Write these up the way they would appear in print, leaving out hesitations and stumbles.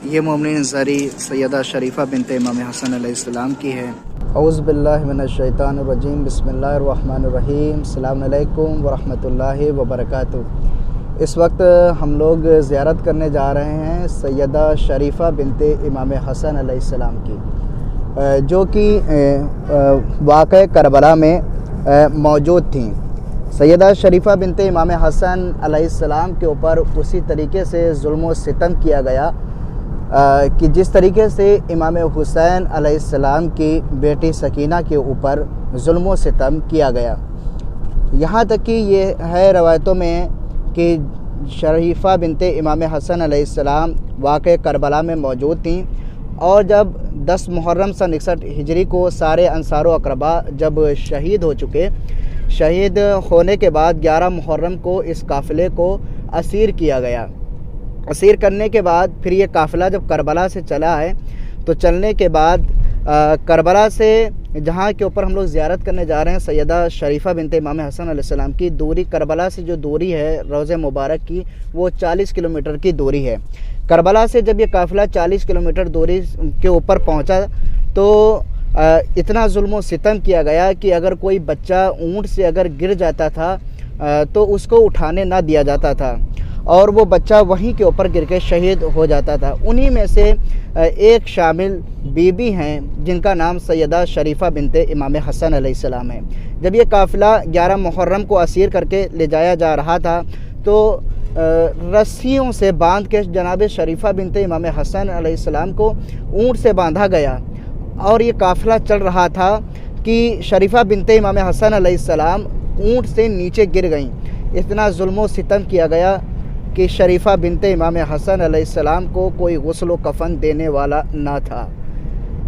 ये मोमिन अंसारी सैयदा शरीफ़ा बिनते इमाम हसन अलैहिस्सलाम की है। औज़ु बिल्लाहि मिनश्शैतानिर रजीम, बिस्मिल्लाहिर रहमानिर रहीम, अस्सलामु अलैकुम व रहमतुल्लाहि व बरकातुहू। इस वक्त हम लोग ज़ियारत करने जा रहे हैं सैयदा शरीफ़ा बिनते इमाम हसन अलैहिस्सलाम की, जो कि वाक़या करबला में मौजूद थी। सैयदा शरीफ़ा बिनते इमाम हसन अलैहिस्सलाम के ऊपर उसी तरीके से जुल्म व सितम किया गया कि जिस तरीके से इमाम हुसैन अलैहिस्सलाम की बेटी सकीना के ऊपर जुल्म व सितम किया गया। यहाँ तक कि ये है रवायतों में कि शरीफ़ा बिनते इमाम हसन अलैहिस्सलाम वाक़या करबला में मौजूद थीं, और जब 10 मुहर्रम सन 61 हिजरी को सारे अंसार व अक़रबा जब शहीद हो चुके, शहीद होने के बाद 11 मुहर्रम को इस काफ़िले को असीर किया गया। असीर करने के बाद फिर ये काफ़िला जब करबला से चला है, तो चलने के बाद करबला से जहाँ के ऊपर हम लोग ज़ियारत करने जा रहे हैं सैयदा शरीफ़ा बिनते इमाम हसन अलैहिस्सलाम की दूरी, करबला से जो दूरी है रोज़े मुबारक की, वो 40 किलोमीटर की दूरी है। करबला से जब ये काफ़िला 40 किलोमीटर दूरी के ऊपर पहुँचा, तो इतना जुल्म सितम किया गया कि अगर कोई बच्चा ऊँट से अगर गिर जाता था तो उसको उठाने ना दिया जाता था, और वो बच्चा वहीं के ऊपर गिर के शहीद हो जाता था। उन्हीं में से एक शामिल बीबी हैं जिनका नाम सैयदा शरीफ़ा बिनते इमाम हसन अलैहिस्सलाम है। जब ये काफ़िला 11 मुहर्रम को असीर करके ले जाया जा रहा था, तो रस्सियों से बांध के जनाब शरीफ़ा बिनते इमाम हसन अलैहिस्सलाम को ऊँट से बांधा गया, और ये काफ़िला चल रहा था कि शरीफ़ा बिनते इमाम हसन अलैहिस्सलाम ऊँट से नीचे गिर गईं। इतना जुल्म व सितम किया गया कि शरीफ़ा बिनते इमाम हसन अलैहिस्सलाम को कोई गुस्ल व कफ़न देने वाला ना था।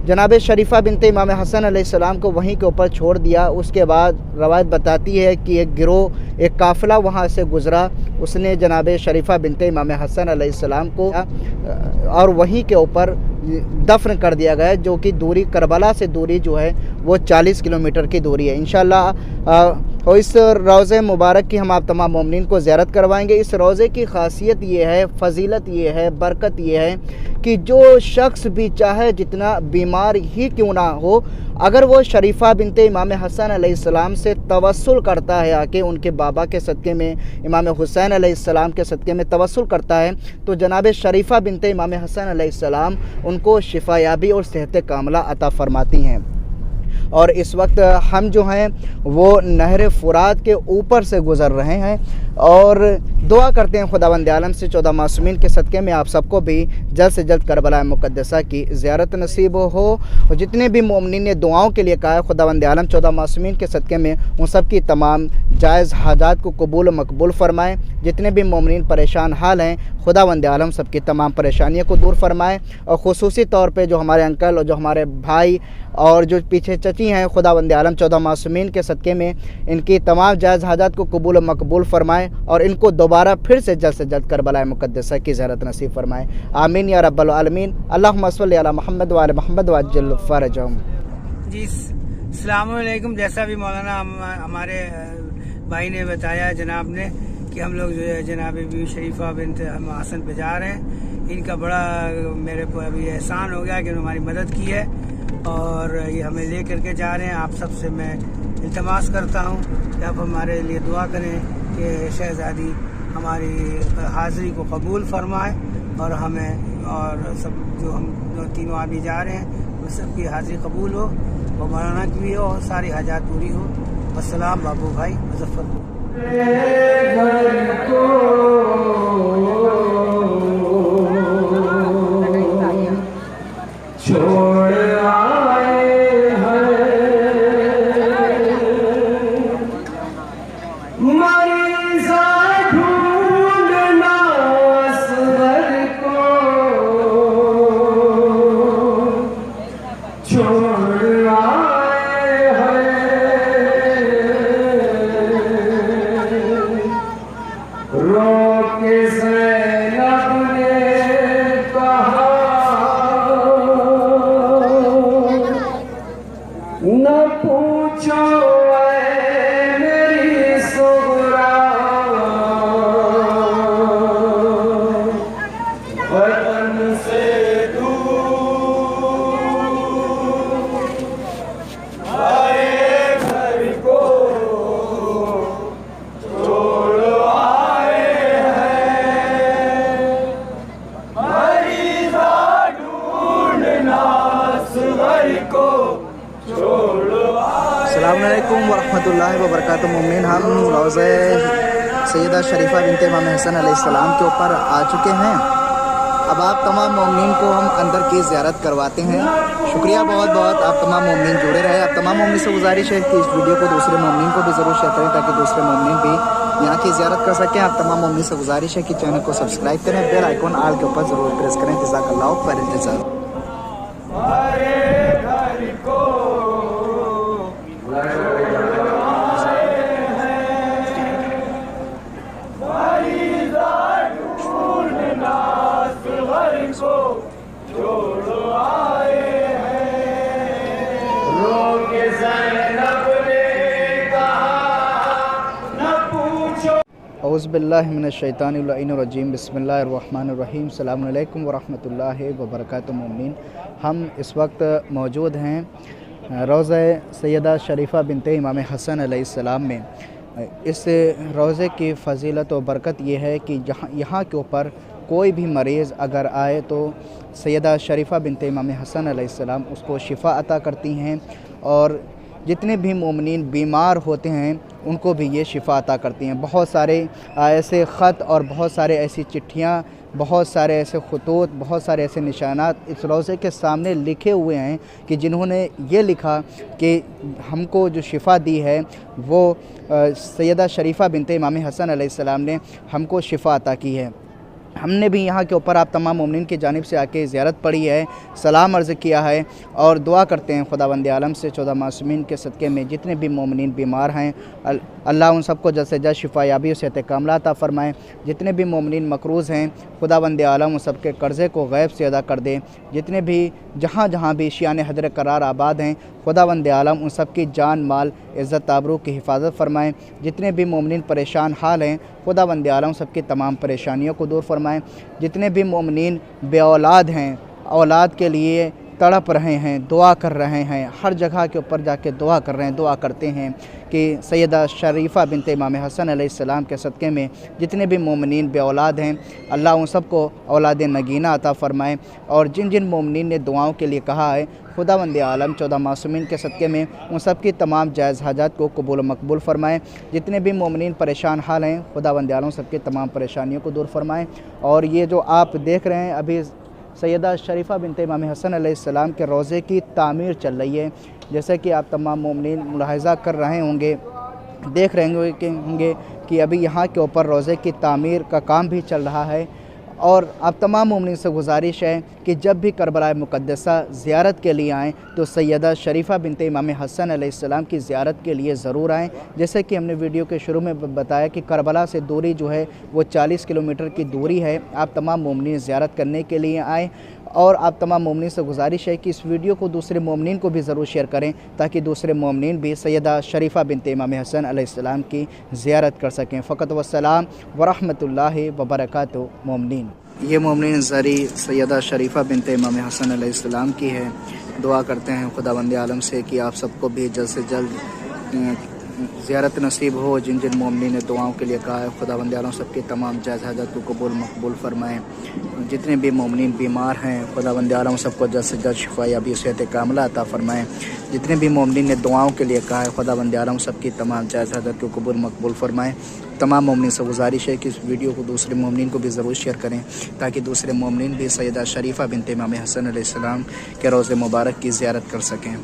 जनाब शरीफ़ा बिनते इमाम हसन अलैहिस्सलाम को वहीं के ऊपर छोड़ दिया। उसके बाद रवायत बताती है कि एक गिरोह, एक काफ़िला वहाँ से गुज़रा, उसने जनाब शरीफ़ा बिनते इमाम हसन अलैहिस्सलाम को और वहीं के ऊपर दफन कर दिया गया, जो कि दूरी करबला से दूरी जो है वो 40 किलोमीटर की दूरी है। इंशाअल्लाह इस रोज़े मुबारक की हम आप तमाम मोमिनीन को ज़ियारत करवाएंगे। इस रोज़े की ख़ासियत ये है, फ़जीलत ये है, बरकत ये है कि जो शख्स भी चाहे जितना बीमार ही क्यों ना हो, अगर वो शरीफ़ा बिनते इमाम हसन अलैहिस्सलाम से तवस्सुल करता है, आके उनके बाबा के सदक़े में इमाम हुसैन अलैहिस्सलाम के सदक़े में तवस्सुल करता है, तो जनाब शरीफ़ा बिनते इमाम हसन अलैहिस्सलाम उनको शिफायाबी और सेहत कामला अता फ़रमाती हैं। और इस वक्त हम जो हैं वो नहर फ़ुरात के ऊपर से गुज़र रहे हैं, और दुआ करते हैं खुदावंद आलम से 14 मासूमीन के सदक़े में आप सबको भी जल्द से जल्द करबला मुक़द्दसा की ज़ियारत नसीब हो। और जितने भी मोमिनीन ने दुआओं के लिए कहा है, खुदावंद आलम 14 मासूमीन के सदक़े में उन सब की तमाम जायज़ हाजात को कबूल मकबूल फ़रमाएँ। जितने भी मोमिनीन परेशान हाल हैं, खुदावंद आलम सबकी तमाम परेशानियों को दूर फ़रमाएँ। और ख़ुसूसी तौर पर जो हमारे अंकल और जो हमारे भाई और जो पीछे चची हैं, खुदावंद आलम 14 मासूमीन के सदक़े में इनकी तमाम जायज़ हाजात को कबूल मकबूल फ़रमाएँ, और इनको दोबारा फिर से जल्द करबला मुक़द्दसा की ज़ियारत नसीब फ़रमाएँ। आमीन या रब्बल आलमीन। अल्लाहुम्मा सल्लि अला मुहम्मद व आले मुहम्मद वअज्जिल फ़रजहुम। जी अस्सलामु अलैकुम। जैसा भी मौलाना हमारे भाई ने बताया, जनाब ने, कि हम लोग जो है जनाब बीबी शरीफ़ा बिनते हसन पे जा रहे हैं। इनका बड़ा मेरे को अभी एहसान हो गया कि उन्होंने हमारी मदद की है, और ये हमें ले करके जा रहे हैं। आप सबसे मैं इल्तमास करता हूँ कि आप हमारे लिए दुआ करें कि शहज़ादी हमारी हाज़िरी को कबूल फरमाए, और हमें और सब जो हम जो तीनों आदमी जा रहे हैं वो सबकी हाज़िरी कबूल हो, और मौलाना की भी हो, और सारी हाजात पूरी हो। अस्सलाम बाबू भाई मुज़फ़्फ़रपुर। रोके अस्सलामुअलैकुम वरहमतुल्लाहि वबरकातुहू। मोमिन हम रोज़े सैयदा शरीफा बिनते इमाम हसन अलैहिस्सलाम के ऊपर आ चुके हैं। अब आप तमाम मोमिन को हम अंदर की ज़ियारत करवाते हैं। शुक्रिया बहुत बहुत, आप तमाम मोमिन जुड़े रहे। आप तमाम मोमिन से गुजारिश है कि इस वीडियो को दूसरे मोमिन को भी ज़रूर शेयर करें ताकि दूसरे मोमिन भी यहाँ की ज़ियारत कर सकें। आप तमाम मोमिन से गुजारिश है कि चैनल को सब्सक्राइब करें, बेल आइकॉन ऑल के ऊपर ज़रूर प्रेस करें। जज़ाकल्लाहु खैर इंतज़ार। औज़ुबिल्लाहिमिनश्शैतानिर्रजीम बिस्मिल्लाहिर्रहमानिर्रहीम। अस्सलामु अलैकुम वरहमतुल्लाहि वबरकातुहू। मोमिन हम इस वक्त मौजूद हैं रोज़े सैयदा शरीफा बिनते इमाम हसन अलैहिस्सलाम में। इस रोज़े की फ़जीलत व बरकत ये है कि यहाँ के ऊपर कोई भी मरीज़ अगर आए तो सैयदा शरीफा बिनते इमाम हसन अलैहिस्सलाम उसको शिफ़ा अता करती हैं, और जितने भी मोमिनीन बीमार होते हैं उनको भी ये शिफ़ा अता करती हैं। बहुत सारे ऐसे ख़त और बहुत सारे ऐसी चिट्ठियाँ, बहुत सारे ऐसे ख़ुतूत, बहुत सारे ऐसे निशानात इस रोज़े के सामने लिखे हुए हैं कि जिन्होंने ये लिखा कि हमको जो शिफ़ा दी है वो सैयदा शरीफा बिनते इमाम हसन अलैहिस्सलाम ने हमको शिफ़ा अता की है। हमने भी यहाँ के ऊपर आप तमाम मोमिन की जानिब से आके ज़ियारत पढ़ी है, सलाम अर्ज़ किया है और दुआ करते हैं खुदावंद आलम से 14 मासूमीन के सदक़े में जितने भी मोमिनीन बीमार हैं अल्लाह उन सबको जल्द से जल्द शिफा याबी सेहत कामला अता फ़रमाएँ। जितने भी मोमिनीन मकरूज़ हैं खुदावंद आलम उन सबके कर्ज़े को गैब से अदा कर दे। जितने भी जहाँ भी शियान हजर करार आबाद हैं खुदावंद आलम उन सब की जान माल इज़्ज़त आबरू की हिफाजत फ़रमाएँ। जितने भी मोमिनीन परेशान हाल हैं खुदावंद आलम सबकी तमाम परेशानियों को दूर फरमाएँ। जितने भी मोमिनीन बे औलाद हैं, औलाद के लिए तड़प रहे हैं, दुआ कर रहे हैं, हर जगह के ऊपर जाके दुआ कर रहे हैं, दुआ करते हैं कि सैयदा शरीफा बिनते इमाम हसन अलैहिस्सलाम के सदक़े में जितने भी मोमिनीन बे औलाद हैं अल्लाह उन सबको औलाद नगीना अता फ़रमाएँ। और जिन जिन मोमिनीन ने दुआओं के लिए कहा है खुदावंद आलम 14 मासूमीन के सदक़े में उन सब की तमाम जायज़ हाजात को कबूल मकबूल फ़रमाएँ। जितने भी मोमिनीन परेशान हाल हैं खुदावंद आलम सबकी तमाम परेशानियों को दूर फरमाएँ। और ये जो आप देख रहे हैं अभी सैयदा शरीफा बिनते इमाम हसन अलैहिस्सलाम के रोज़े की तामीर चल रही है। जैसे कि आप तमाम मोमिनीन मुलाहिज़ा कर रहे होंगे, देख रहे होंगे कि अभी यहाँ के ऊपर रोज़े की तामीर का काम भी चल रहा है। और आप तमाम मोमिनीन से गुजारिश है कि जब भी करबला मुक़द्दसा ज़ियारत के लिए आएँ तो सैयदा शरीफा बिनते इमाम हसन अलैहिस्सलाम की ज़ियारत के लिए ज़रूर आएँ। जैसे कि हमने वीडियो के शुरू में बताया कि करबला से दूरी जो है वो 40 किलोमीटर की दूरी है। आप तमाम मोमिनीन ज़ियारत करने के लिए आएँ और आप तमाम मोमिनीन से गुजारिश है कि इस वीडियो को दूसरे मोमिनीन को भी ज़रूर शेयर करें ताकि दूसरे मोमिनीन भी सैयदा शरीफा बिनते इमाम हसन अलैहिस्सलाम की ज़ियारत कर सकें। फ़क़त वस्सलाम वरहमतुल्लाहि वबरकातुहू। मोमिनीन ये मोमिनीन ज़री सैयदा शरीफा बिनते इमाम हसन अलैहिस्सलाम की है। दुआ करते हैं खुदावंद आलम से कि आप सबको भी जल्द से जल्द ज़ियारत नसीब हो। जिन जिन मोमिनीन ने दुआओं के लिए कहा है खुदावंद आलम सबके तमाम जायज़ हाजात को कबूल मकबूल फ़रमाएँ। जितने भी मोमिनीन बीमार हैं खुदावंद आलम सबको जल्द से जल्द शिफा याबी सेहत कामला अता फ़रमाएँ। जितने भी मोमिनीन ने दुआओं के लिए कहा है खुदावंद आलम सबकी तमाम जायज़ हाजात को कबूल मकबूल फ़रमाएँ। तमाम मोमिनीन से गुजारिश है कि इस वीडियो को दूसरे मोमिनीन को भी ज़रूर शेयर करें ताकि दूसरे मोमिनीन भी सैयदा शरीफा बिनते इमाम हसन अलैहिस्सलाम के रोज़े मुबारक की ज़ियारत कर सकें।